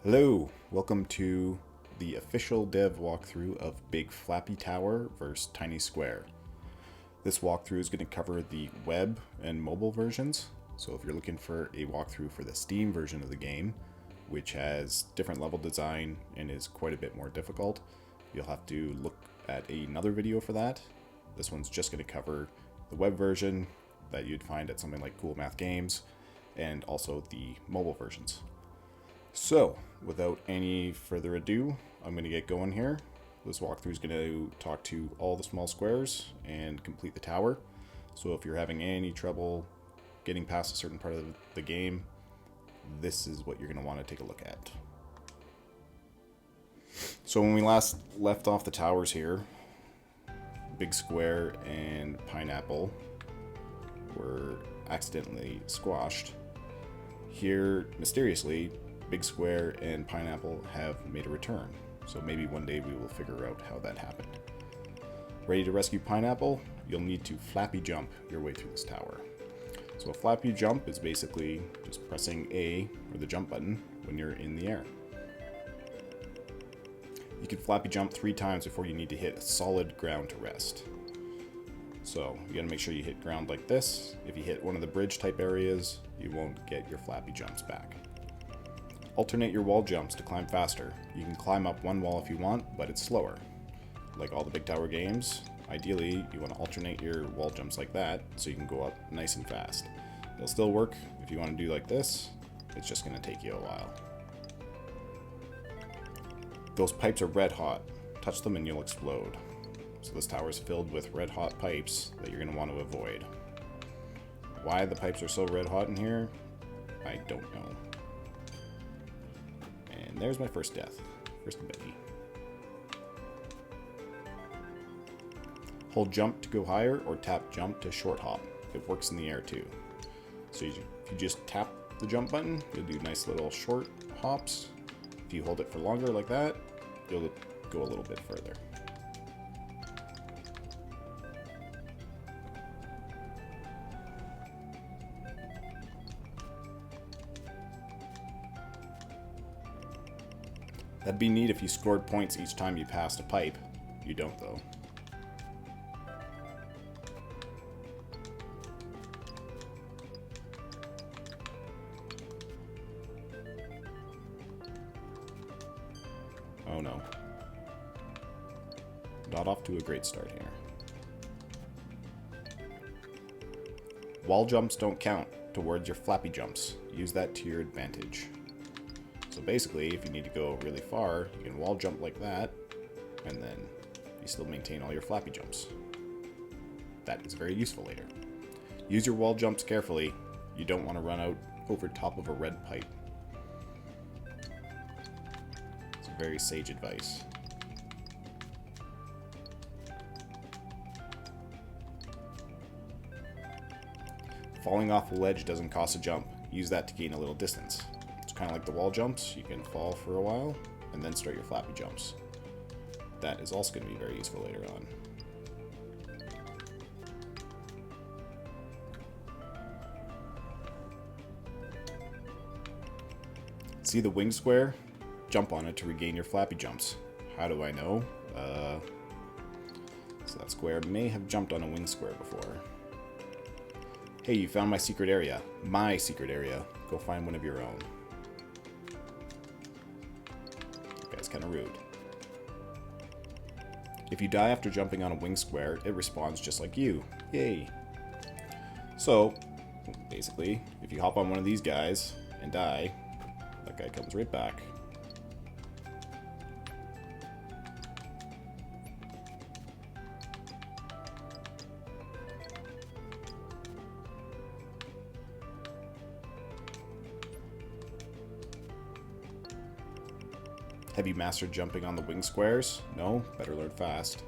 Hello, welcome to the official dev walkthrough of Big Flappy Tower vs Tiny Square. This walkthrough is going to cover the web and mobile versions, so if you're looking for a walkthrough for the Steam version of the game, which has different level design and is quite a bit more difficult, you'll have to look at another video for that. This one's just going to cover the web version that you'd find at something like Cool Math Games, and also the mobile versions. So, without any further ado, I'm going to get going here. This walkthrough is going to talk to all the small squares and complete the tower. So if you're having any trouble getting past a certain part of the game, this is what you're going to want to take a look at. So when we last left off the towers here, Big Square and Pineapple were accidentally squashed. Here, mysteriously, Big Square and Pineapple have made a return, so maybe one day we will figure out how that happened. Ready to rescue Pineapple? You'll need to Flappy jump your way through this tower. So a Flappy jump is basically just pressing A, or the jump button, when you're in the air. You can Flappy jump 3 times before you need to hit a solid ground to rest. So you gotta make sure you hit ground like this. If you hit one of the bridge type areas, you won't get your Flappy jumps back. Alternate your wall jumps to climb faster. You can climb up one wall if you want, but it's slower. Like all the big tower games, ideally you want to alternate your wall jumps like that so you can go up nice and fast. It'll still work if you want to do like this, it's just going to take you a while. Those pipes are red hot. Touch them and you'll explode. So this tower is filled with red hot pipes that you're going to want to avoid. Why the pipes are so red hot in here, I don't know. And there's my first death. First Betty. Hold jump to go higher or tap jump to short hop. It works in the air too. So if you just tap the jump button, you'll do nice little short hops. If you hold it for longer like that, you'll go a little bit further. That'd be neat if you scored points each time you passed a pipe. You don't, though. Oh no. Not off to a great start here. Wall jumps don't count towards your Flappy jumps. Use that to your advantage. So basically, if you need to go really far, you can wall jump like that, and then you still maintain all your Flappy jumps. That is very useful later. Use your wall jumps carefully. You don't want to run out over top of a red pipe. It's very sage advice. Falling off a ledge doesn't cost a jump. Use that to gain a little distance. Kind of like the wall jumps, you can fall for a while and then start your Flappy jumps. That is also going to be very useful later on. See the wing square? Jump on it to regain your Flappy jumps. How do I know? So that square may have jumped on a wing square before. Hey, you found my secret area. My secret area. Go find one of your own. Kind of rude. If you die after jumping on a wing square, it respawns just like you. Yay! So, basically, if you hop on one of these guys and die, that guy comes right back. Have you mastered jumping on the wing squares? No? Better learn fast.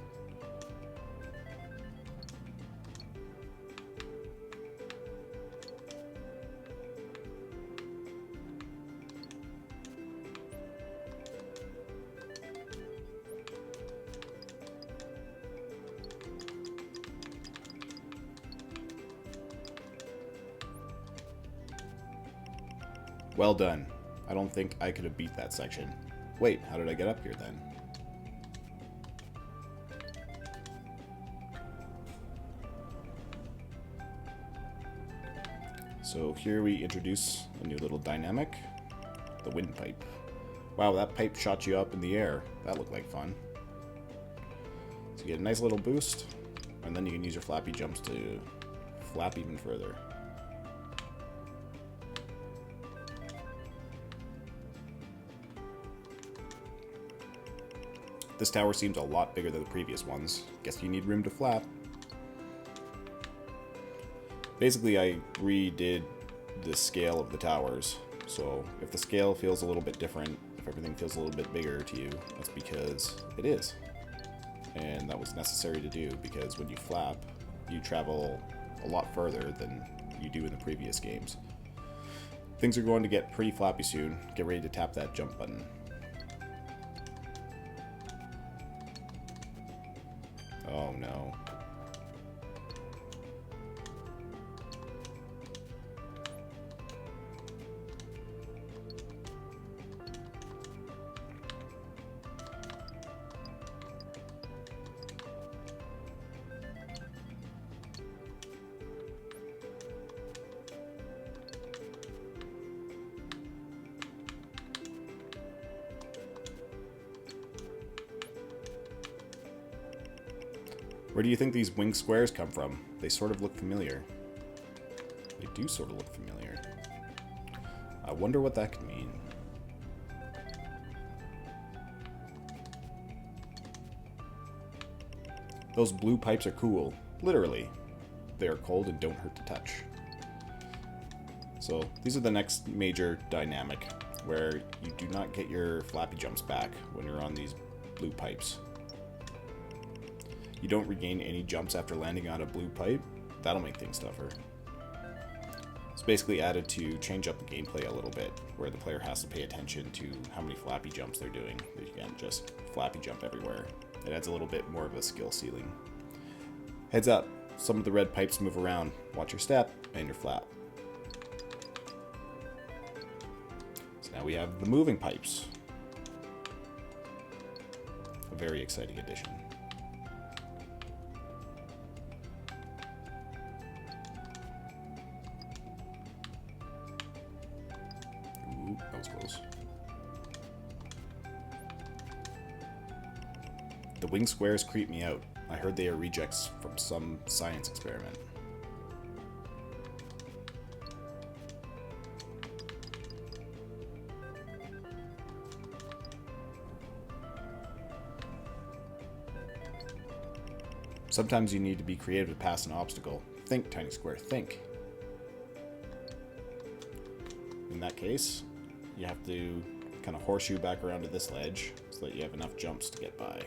Well done. I don't think I could have beat that section. Wait, how did I get up here then? So here we introduce a new little dynamic, the windpipe. Wow, that pipe shot you up in the air. That looked like fun. So you get a nice little boost, and then you can use your flappy jumps to flap even further. This tower seems a lot bigger than the previous ones. Guess you need room to flap. Basically, I redid the scale of the towers. So if the scale feels a little bit different, if everything feels a little bit bigger to you, that's because it is. And that was necessary to do, because when you flap, you travel a lot further than you do in the previous games. Things are going to get pretty flappy soon. Get ready to tap that jump button. Oh no. Where do you think these wing squares come from? They sort of look familiar. They do sort of look familiar. I wonder what that could mean. Those blue pipes are cool. Literally. They are cold and don't hurt to touch. So these are the next major dynamic, where you do not get your flappy jumps back when you're on these blue pipes. You don't regain any jumps after landing on a blue pipe. That'll make things tougher. It's basically added to change up the gameplay a little bit, where the player has to pay attention to how many flappy jumps they're doing. You can't just flappy jump everywhere. It adds a little bit more of a skill ceiling. Heads up, some of the red pipes move around. Watch your step and your flap. So now we have the moving pipes. A very exciting addition. That was close. The wing squares creep me out. I heard they are rejects from some science experiment. Sometimes you need to be creative to pass an obstacle. Think, Tiny Square, think. In that case, you have to kind of horseshoe back around to this ledge so that you have enough jumps to get by.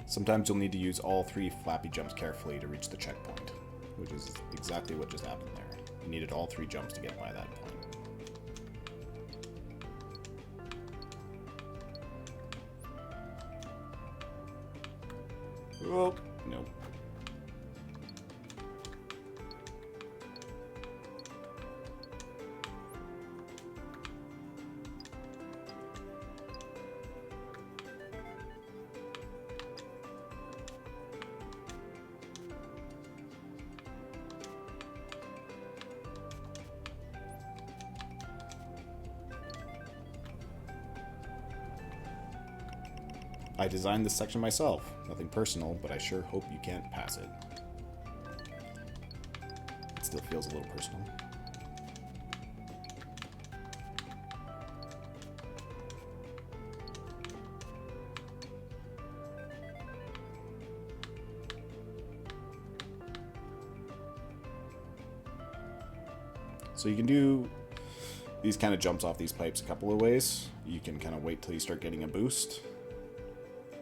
Sometimes you'll need to use all 3 flappy jumps carefully to reach the checkpoint, which is exactly what just happened there. You needed all 3 jumps to get by that point. Oh, nope. I designed this section myself. Nothing personal, but I sure hope you can't pass it. It still feels a little personal. So you can do these kind of jumps off these pipes a couple of ways. You can kind of wait till you start getting a boost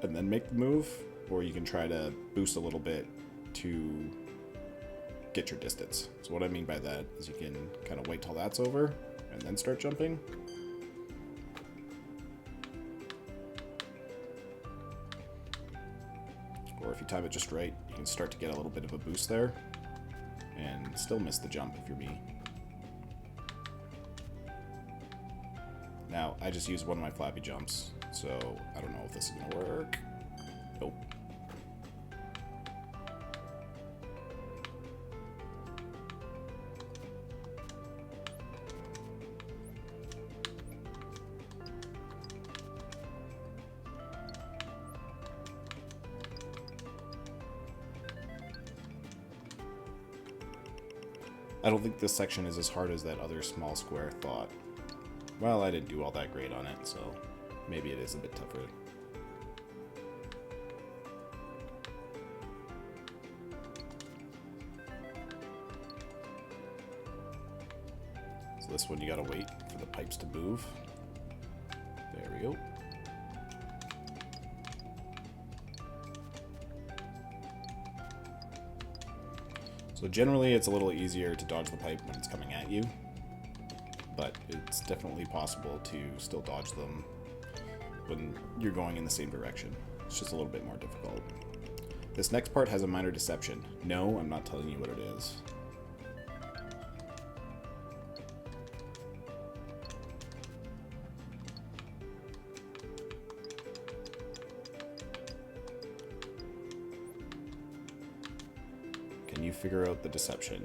and then make the move, or you can try to boost a little bit to get your distance. So what I mean by that is you can kind of wait till that's over and then start jumping. Or if you time it just right, you can start to get a little bit of a boost there and still miss the jump if you're me. Now, I just used one of my Flappy jumps, so I don't know if this is going to work. Nope. I don't think this section is as hard as that other small square thought. Well, I didn't do all that great on it, so maybe it is a bit tougher. So this one you gotta wait for the pipes to move. There we go. So generally it's a little easier to dodge the pipe when it's coming at you, but it's definitely possible to still dodge them when you're going in the same direction. It's just a little bit more difficult. This next part has a minor deception. No, I'm not telling you what it is. Can you figure out the deception?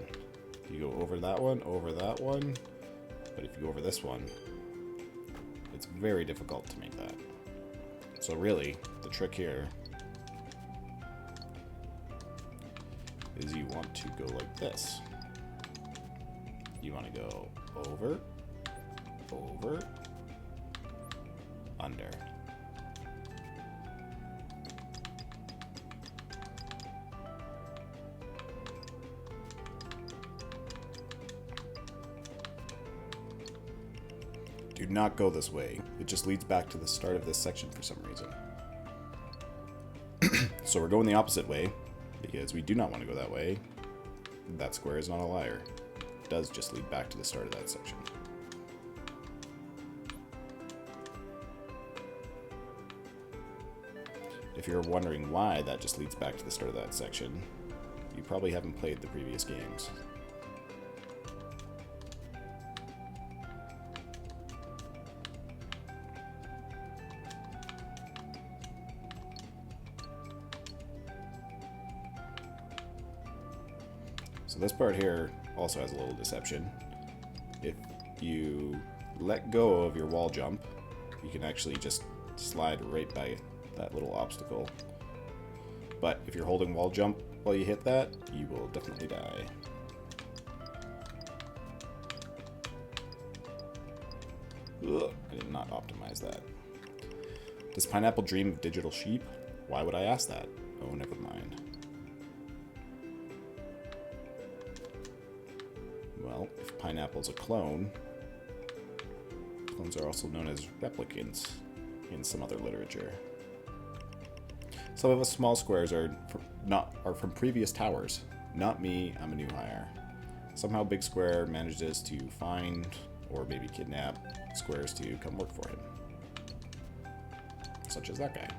You go over that one, but if you go over this one, it's very difficult to make that. So really, the trick here is you want to go like this. You want to go over, over, under. Do not go this way. It just leads back to the start of this section for some reason. So we're going the opposite way, because we do not want to go that way. That square is not a liar. It does just lead back to the start of that section. If you're wondering why that just leads back to the start of that section, you probably haven't played the previous games. So this part here also has a little deception. If you let go of your wall jump, you can actually just slide right by that little obstacle. But if you're holding wall jump while you hit that, you will definitely die. Ugh, I did not optimize that. Does Pineapple dream of digital sheep? Why would I ask that? Oh, never mind. Well, if Pineapple's a clone, clones are also known as replicants in some other literature. Some of us small squares are from previous towers. Not me, I'm a new hire. Somehow Big Square manages to find, or maybe kidnap, squares to come work for him. Such as that guy.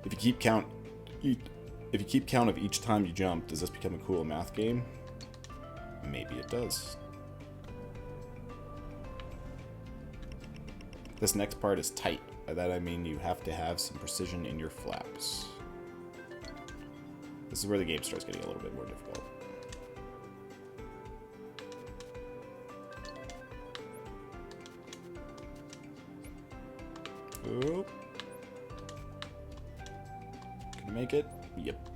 If you keep count of each time you jump, does this become a cool math game? Maybe it does. This next part is tight. By that I mean you have to have some precision in your flaps. This is where the game starts getting a little bit more difficult. Oh. Can I make it? Yep.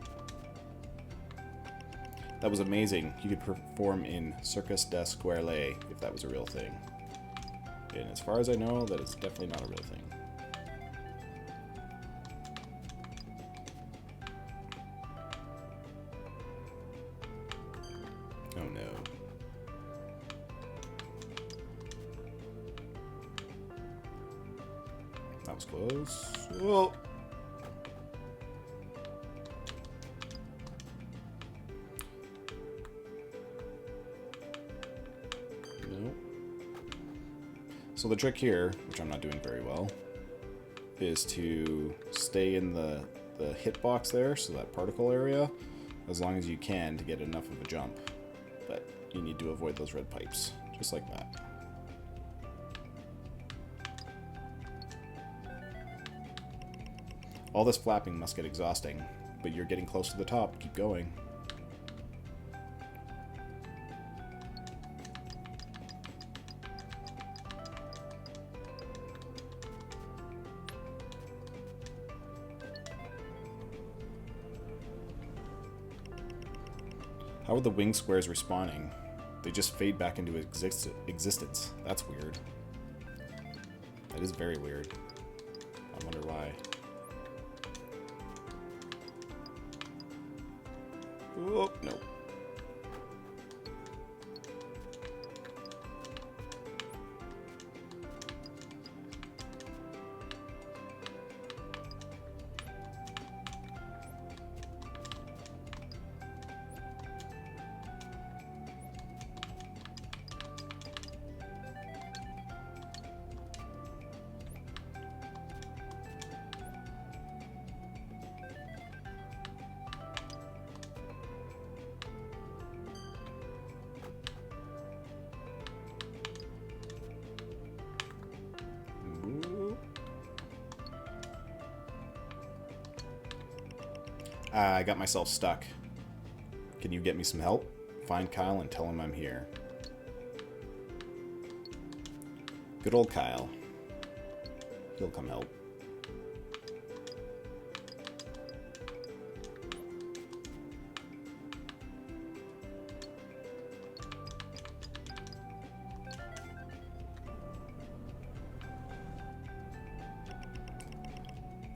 That was amazing. You could perform in Circus des Squarelets if that was a real thing. And as far as I know, that is definitely not a real thing. Oh no. That was close. Oh. No. So the trick here, which I'm not doing very well, is to stay in the hitbox there, so that particle area, as long as you can to get enough of a jump. But you need to avoid those red pipes, just like that. All this flapping must get exhausting, but you're getting close to the top. Keep going. How are the wing squares respawning? They just fade back into existence. That's weird. That is very weird. I wonder why. Oh, no. I got myself stuck. Can you get me some help? Find Kyle and tell him I'm here. Good old Kyle. He'll come help.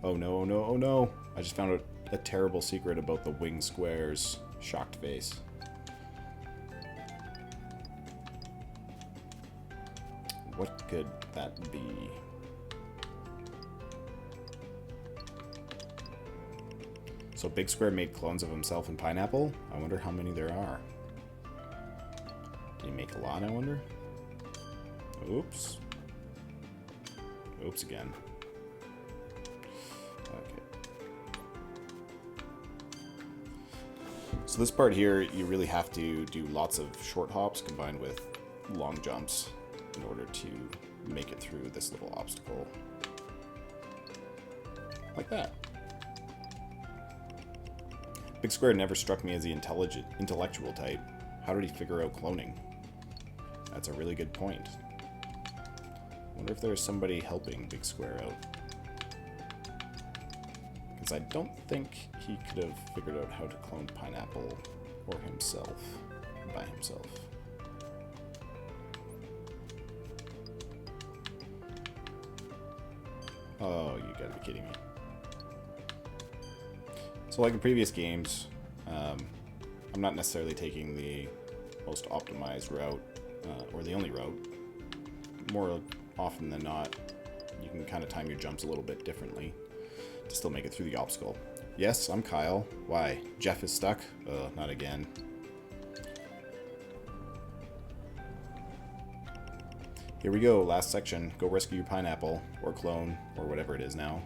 Oh no, oh no, oh no. I just found a terrible secret about the wing squares. Shocked face. What could that be? So Big Square made clones of himself in Pineapple? I wonder how many there are. Did he make a lot, I wonder? Oops. Oops again. Okay. So this part here, you really have to do lots of short hops combined with long jumps in order to make it through this little obstacle. Like that. Big Square never struck me as the intellectual type. How did he figure out cloning? That's a really good point. Wonder if there's somebody helping Big Square out. Because I don't think he could have figured out how to clone Pineapple or himself by himself. Oh, you gotta be kidding me. So like in previous games, I'm not necessarily taking the most optimized route, or the only route. More often than not, you can kind of time your jumps a little bit differently to still make it through the obstacle. Yes, I'm Kyle. Why? Jeff is stuck? Not again. Here we go, last section. Go rescue your Pineapple, or clone, or whatever it is now.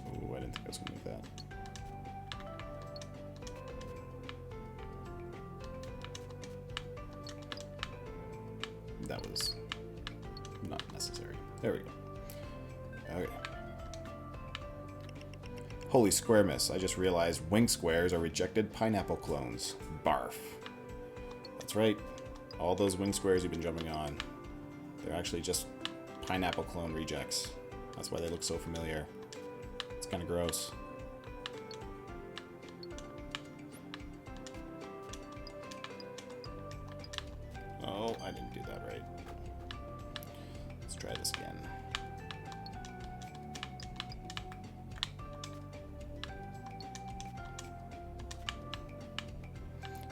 Oh, I didn't think I was going to make that. That was not necessary. There we go. Okay. Holy square miss. I just realized wing squares are rejected Pineapple clones. Barf. That's right. All those wing squares you've been jumping on, they're actually just Pineapple clone rejects. That's why they look so familiar. It's kind of gross. Oh, I didn't do that right. Let's try this again.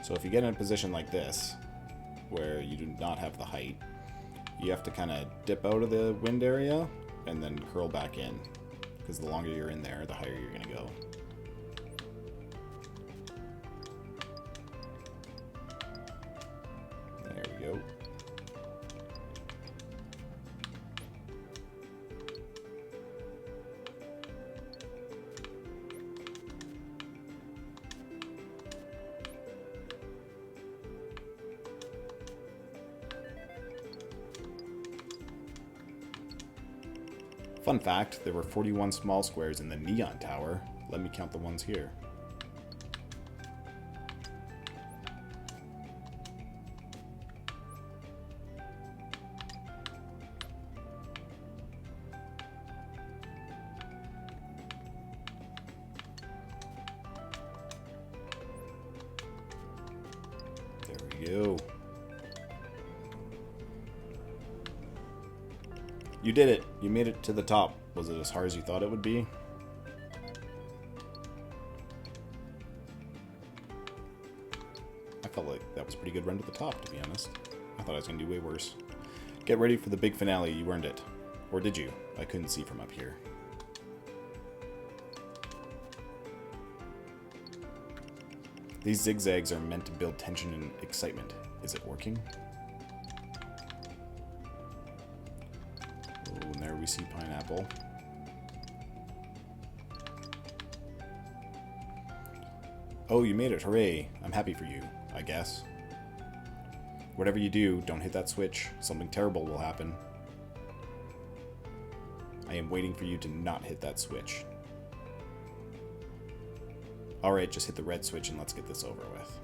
So So if you get in a position like this, where you do not have the height, you have to kind of dip out of the wind area and then curl back in. Because the longer you're in there, the higher you're going to go. There we go. Fun fact, there were 41 small squares in the neon tower. Let me count the ones here. There we go. You did it. You made it to the top. Was it as hard as you thought it would be? I felt like that was a pretty good run to the top, to be honest. I thought I was going to do way worse. Get ready for the big finale. You earned it. Or did you? I couldn't see from up here. These zigzags are meant to build tension and excitement. Is it working? And there we see pineapple. Oh, you made it. Hooray. I'm happy for you, I guess. Whatever you do, don't hit that switch. Something terrible will happen. I am waiting for you to not hit that switch. Alright, just hit the red switch and let's get this over with.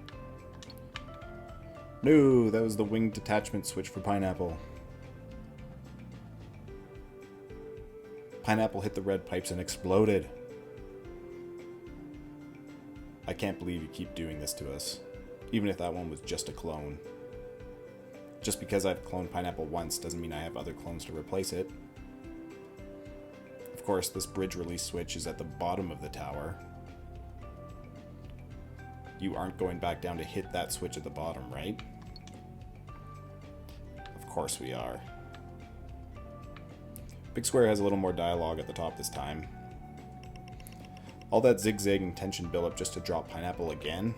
No, that was the wing detachment switch for pineapple. Pineapple hit the red pipes and exploded. I can't believe you keep doing this to us. Even if that one was just a clone. Just because I've cloned Pineapple once doesn't mean I have other clones to replace it. Of course, this bridge release switch is at the bottom of the tower. You aren't going back down to hit that switch at the bottom, right? Of course we are. Big Square has a little more dialogue at the top this time. All that zigzagging tension build-up just to drop Pineapple again.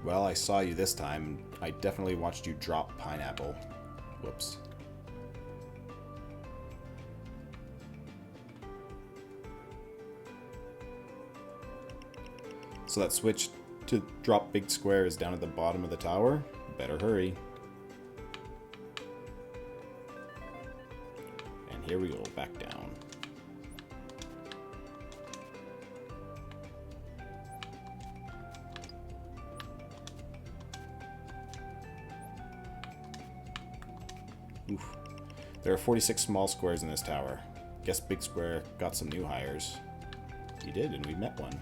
Well, I saw you this time. I definitely watched you drop Pineapple. Whoops. So that switch to drop Big Square is down at the bottom of the tower. Better hurry. And here we go, back down. Oof. There are 46 small squares in this tower. Guess Big Square got some new hires. He did, and we met one.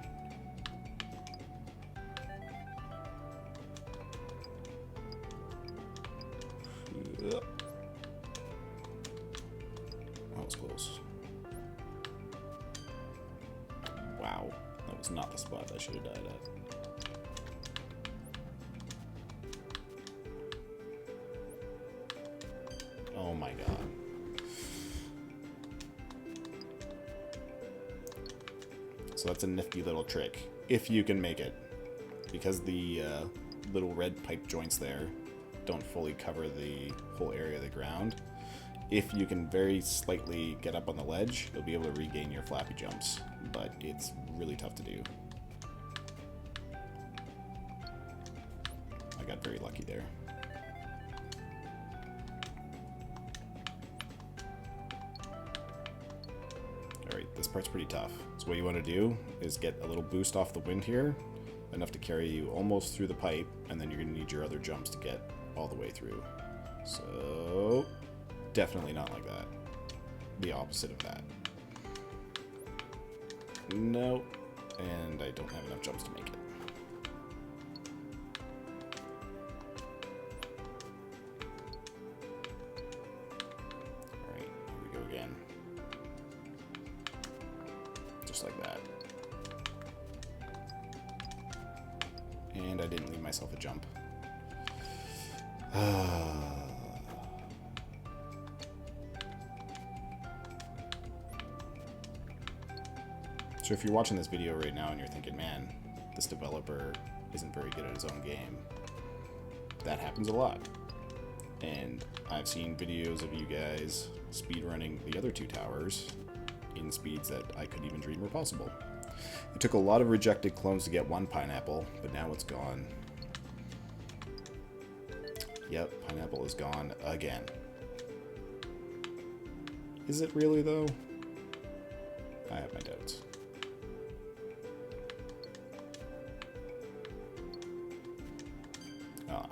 That was close. Wow, that was not the spot I should have died at. Oh my god. So that's a nifty little trick, if you can make it. Because the little red pipe joints there don't fully cover the whole area of the ground. If you can very slightly get up on the ledge, you'll be able to regain your Flappy jumps, but it's really tough to do. I got very lucky there. Alright, this part's pretty tough. So what you want to do is get a little boost off the wind here, enough to carry you almost through the pipe, and then you're going to need your other jumps to get all the way through. So, definitely not like that. The opposite of that. Nope. And I don't have enough jumps to make it. Alright, here we go again. just like that. And I didn't leave myself a jump. So if you're watching this video right now and you're thinking, man, this developer isn't very good at his own game, that happens a lot. And I've seen videos of you guys speedrunning the other 2 towers in speeds that I couldn't even dream were possible. It took a lot of rejected clones to get 1 pineapple, but now it's gone. Yep, pineapple is gone again. Is it really, though? I have my doubts. Ah.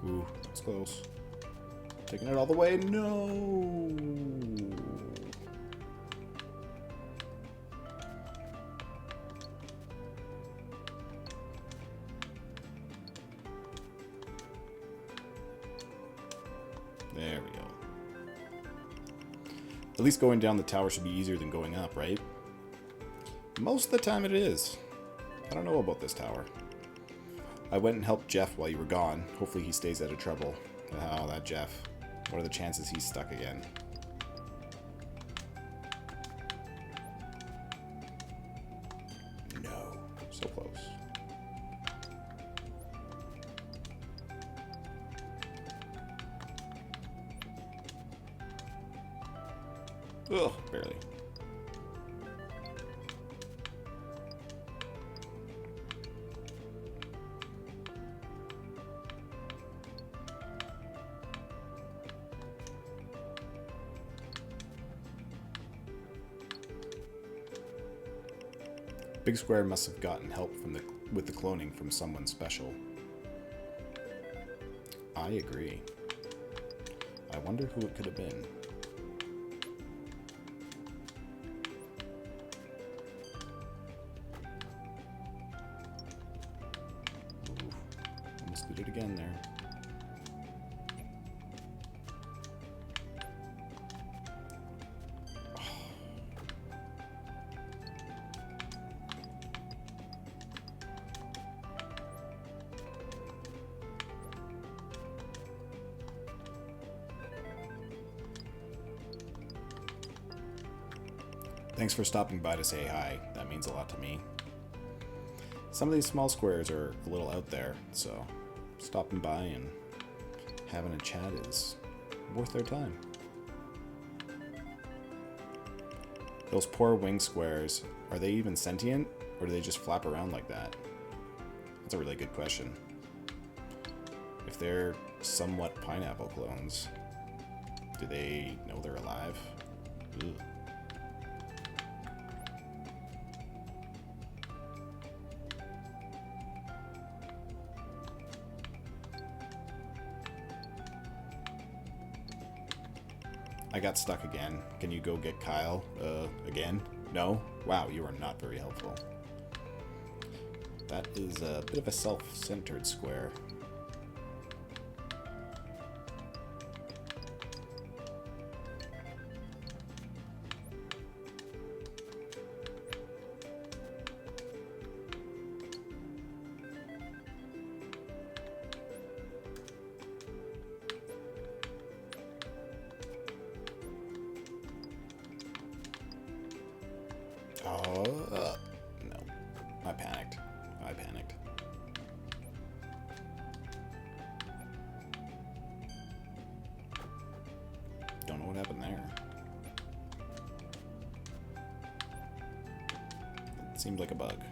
Ooh, that's close. Taking it all the way. No! There we go. At least going down the tower should be easier than going up, right? Most of the time it is. I don't know about this tower. I went and helped Jeff while you were gone. Hopefully he stays out of trouble. Oh, that Jeff. What are the chances he's stuck again? No. So close. Ugh, barely. Big Square must have gotten help with the cloning from someone special. I agree. I wonder who it could have been. Ooh, almost did it again there. Thanks for stopping by to say hi. That means a lot to me. Some of these small squares are a little out there, so stopping by and having a chat is worth their time. Those poor wing squares, are they even sentient, or do they just flap around like that? That's a really good question. If they're somewhat pineapple clones, do they know they're alive? Ugh. I got stuck again. Can you go get Kyle? Again? No? Wow, you are not very helpful. That is a bit of a self-centered square. No. I panicked. Don't know what happened there. It seemed like a bug.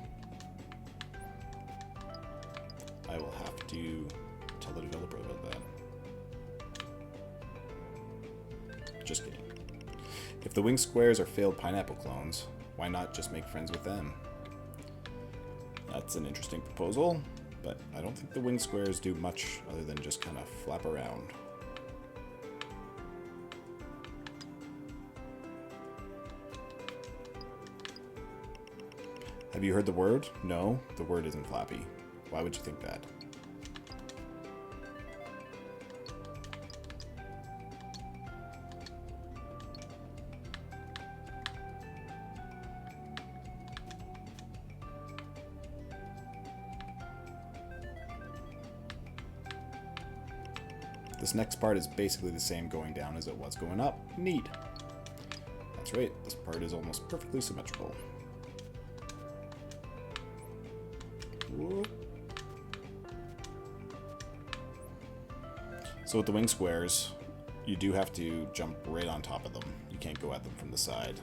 I will have to tell the developer about that. Just kidding. If the wing squares are failed pineapple clones, why not just make friends with them? That's an interesting proposal. But I don't think the wing squares do much other than just kind of flap around. Have you heard the word? No, the word isn't Flappy. Why would you think that? This next part is basically the same going down as it was going up. Neat. That's right, this part is almost perfectly symmetrical. Whoop. So with the wing squares, you do have to jump right on top of them. You can't go at them from the side.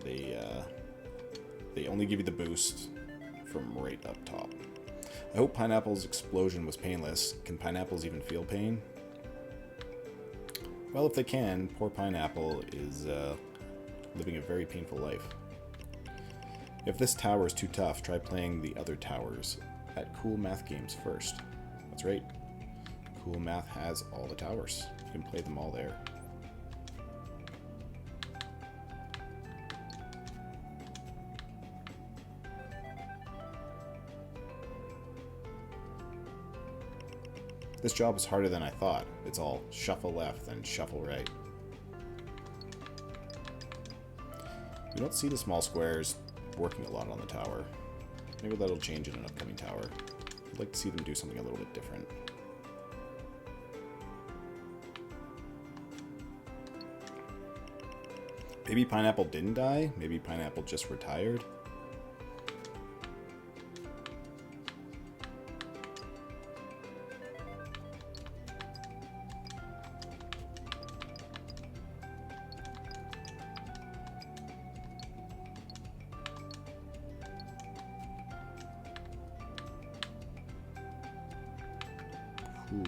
They only give you the boost from right up top. I hope Pineapple's explosion was painless. Can pineapples even feel pain? Well, if they can, poor Pineapple is living a very painful life. If this tower is too tough, try playing the other towers at Cool Math Games first. That's right. Cool Math has all the towers. You can play them all there. This job is harder than I thought. It's all shuffle left and shuffle right. We don't see the small squares working a lot on the tower. Maybe that'll change in an upcoming tower. I'd like to see them do something a little bit different. Maybe Pineapple didn't die? Maybe Pineapple just retired? Ooh.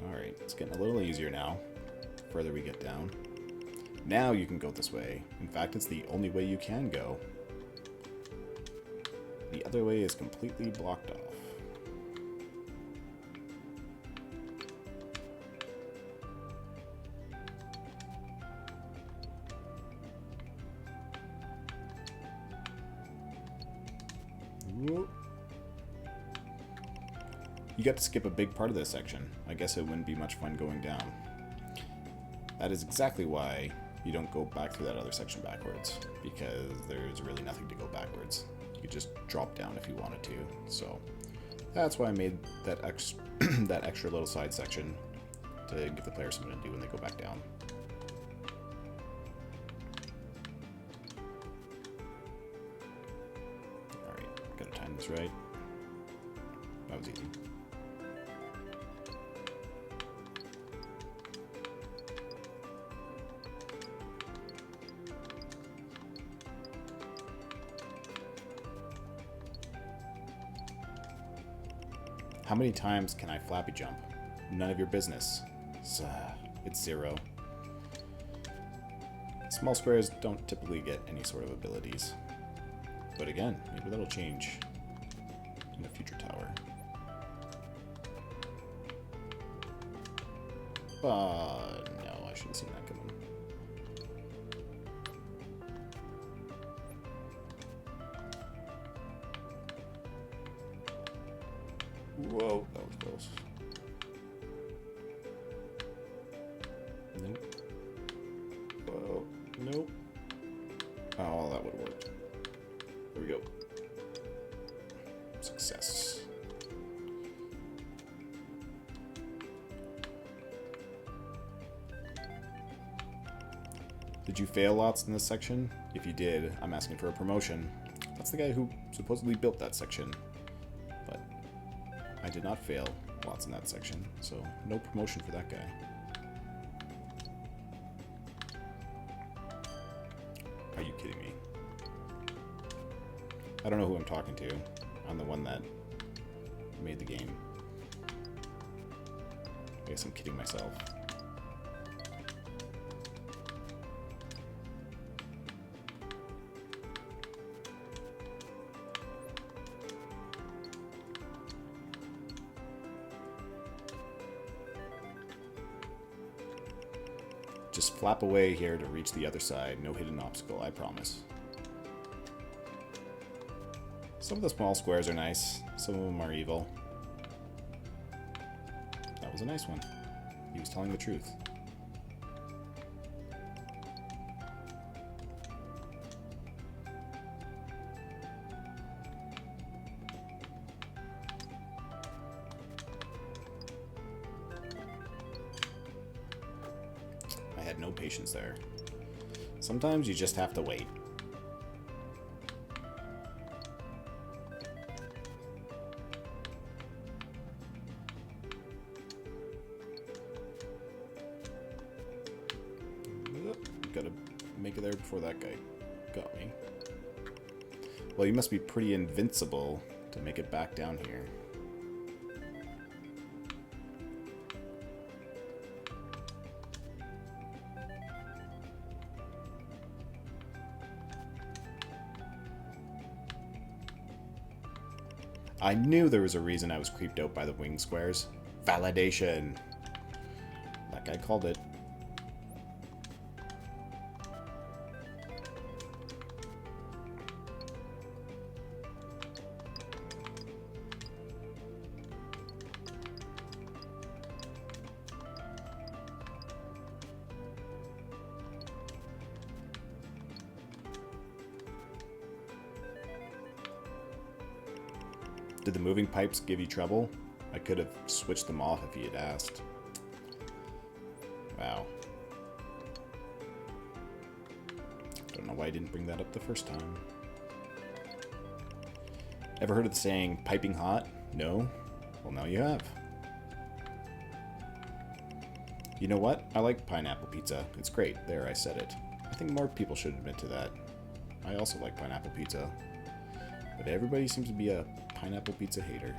Alright, it's getting a little easier now, the further we get down. Now you can go this way. In fact, it's the only way you can go. The other way is completely blocked off. Whoop. You got to skip a big part of this section. I guess it wouldn't be much fun going down. That is exactly why you don't go back through that other section backwards, because there's really nothing to go backwards. You could just drop down if you wanted to. So that's why I made that that extra little side section to give the player something to do when they go back down. Alright, gotta time this right. That was easy. How many times can I Flappy jump? None of your business. It's 0. Small squares don't typically get any sort of abilities. But again, maybe that'll change in a future tower. No, I should have seen that coming. Whoa, that was close. Nope. Whoa, nope. Oh, that would have worked. There we go. Success. Did you fail lots in this section? If you did, I'm asking for a promotion. That's the guy who supposedly built that section. But I did not fail lots in that section, so no promotion for that guy. I don't know who I'm talking to. I'm the one that made the game. I guess I'm kidding myself. Just flap away here to reach the other side. No hidden obstacle, I promise. Some of the small squares are nice. Some of them are evil. That was a nice one. He was telling the truth. I had no patience there. Sometimes you just have to wait. Gotta make it there before that guy got me. Well, you must be pretty invincible to make it back down here. I knew there was a reason I was creeped out by the wing squares. Validation. That guy called it. Did the moving pipes give you trouble? I could have switched them off if he had asked. Wow. Don't know why I didn't bring that up the first time. Ever heard of the saying, piping hot? No? Well, now you have. You know what? I like pineapple pizza. It's great. There, I said it. I think more people should admit to that. I also like pineapple pizza. But everybody seems to be a pineapple pizza hater.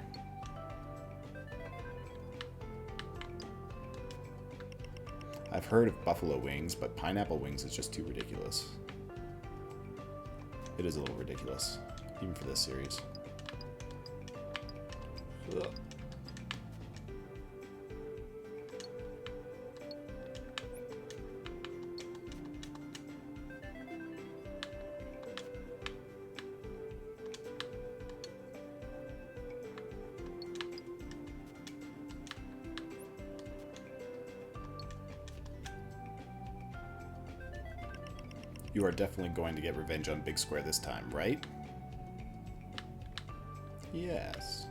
I've heard of buffalo wings, but pineapple wings is just too ridiculous. It is a little ridiculous, even for this series. Ugh. You are definitely going to get revenge on Big Square this time, right? Yes.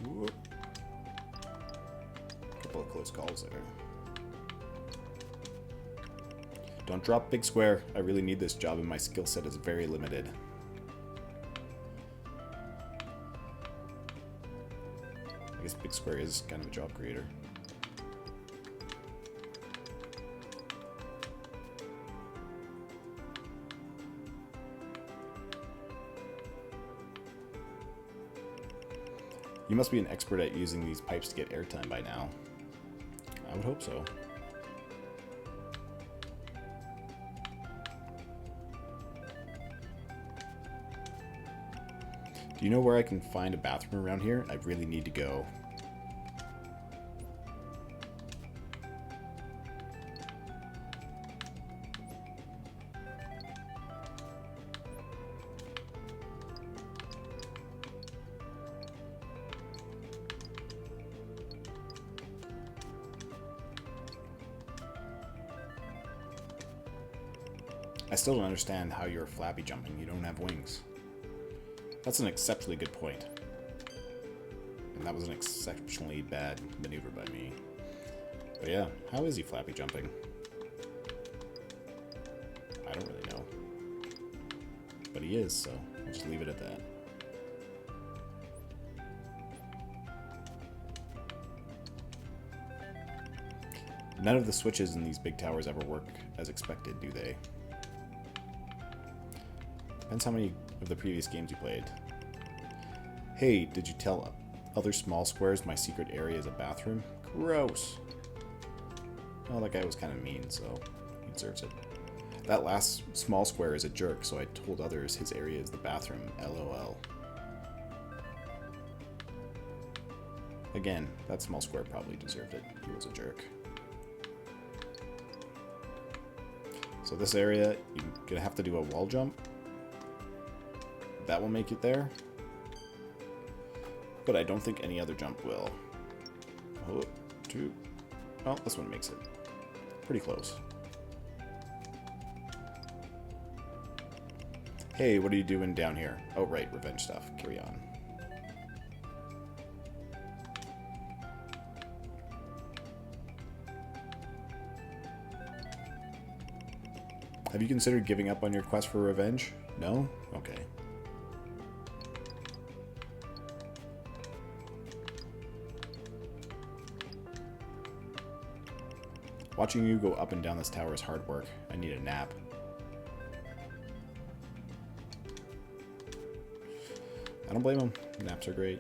Whoop. Couple of close calls there. Don't drop Big Square. I really need this job and my skill set is very limited. I guess Big Square is kind of a job creator. You must be an expert at using these pipes to get airtime by now. I would hope so. Do you know where I can find a bathroom around here? I really need to go. I still don't understand how you're Flappy jumping. You don't have wings. That's an exceptionally good point. And that was an exceptionally bad maneuver by me. But yeah, how is he Flappy jumping? I don't really know. But he is, so I'll just leave it at that. None of the switches in these big towers ever work as expected, do they? Depends how many of the previous games you played. Hey, did you tell other small squares my secret area is a bathroom? Gross. Well, that guy was kind of mean, so he deserves it. That last small square is a jerk, so I told others his area is the bathroom. LOL. Again, that small square probably deserved it. He was a jerk. So this area, you're going to have to do a wall jump. That will make it there. But I don't think any other jump will. Oh, two. Oh, this one makes it. Pretty close. Hey, what are you doing down here? Oh, right, revenge stuff. Carry on. Have you considered giving up on your quest for revenge? No? Okay. Watching you go up and down this tower is hard work. I need a nap. I don't blame him. Naps are great.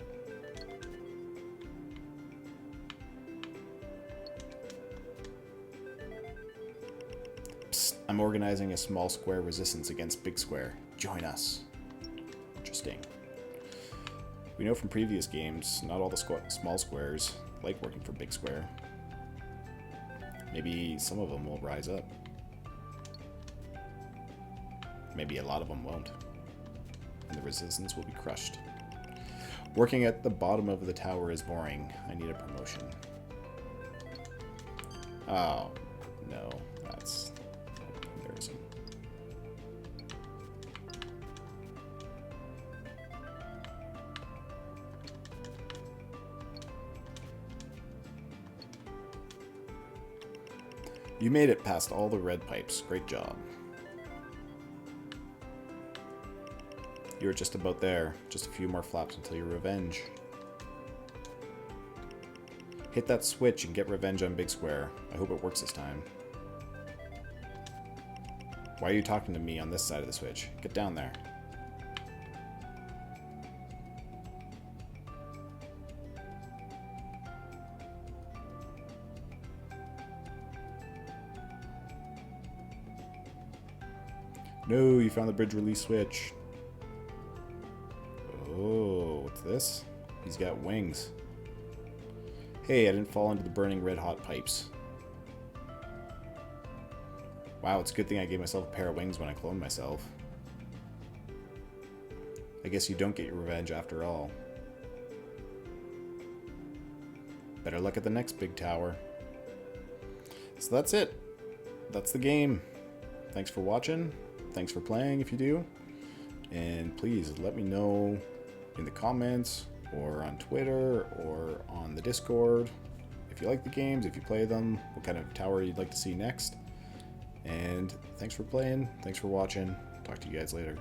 Psst, I'm organizing a small square resistance against big square. Join us. Interesting. We know from previous games, not all the small squares like working for big square. Maybe some of them will rise up. Maybe a lot of them won't. And the resistance will be crushed. Working at the bottom of the tower is boring. I need a promotion. Oh, no. That's embarrassing. You made it past all the red pipes. Great job. You're just about there. Just a few more flaps until your revenge. Hit that switch and get revenge on Big Square. I hope it works this time. Why are you talking to me on this side of the switch? Get down there. No, you found the bridge release switch. Oh, what's this? He's got wings. Hey, I didn't fall into the burning red hot pipes. Wow, it's a good thing I gave myself a pair of wings when I cloned myself. I guess you don't get your revenge after all. Better luck at the next big tower. So that's it. That's the game. Thanks for watching. Thanks for playing if you do. And please let me know in the comments or on Twitter or on the Discord if you like the games, if you play them, what kind of tower you'd like to see next. And thanks for playing. Thanks for watching. Talk to you guys later.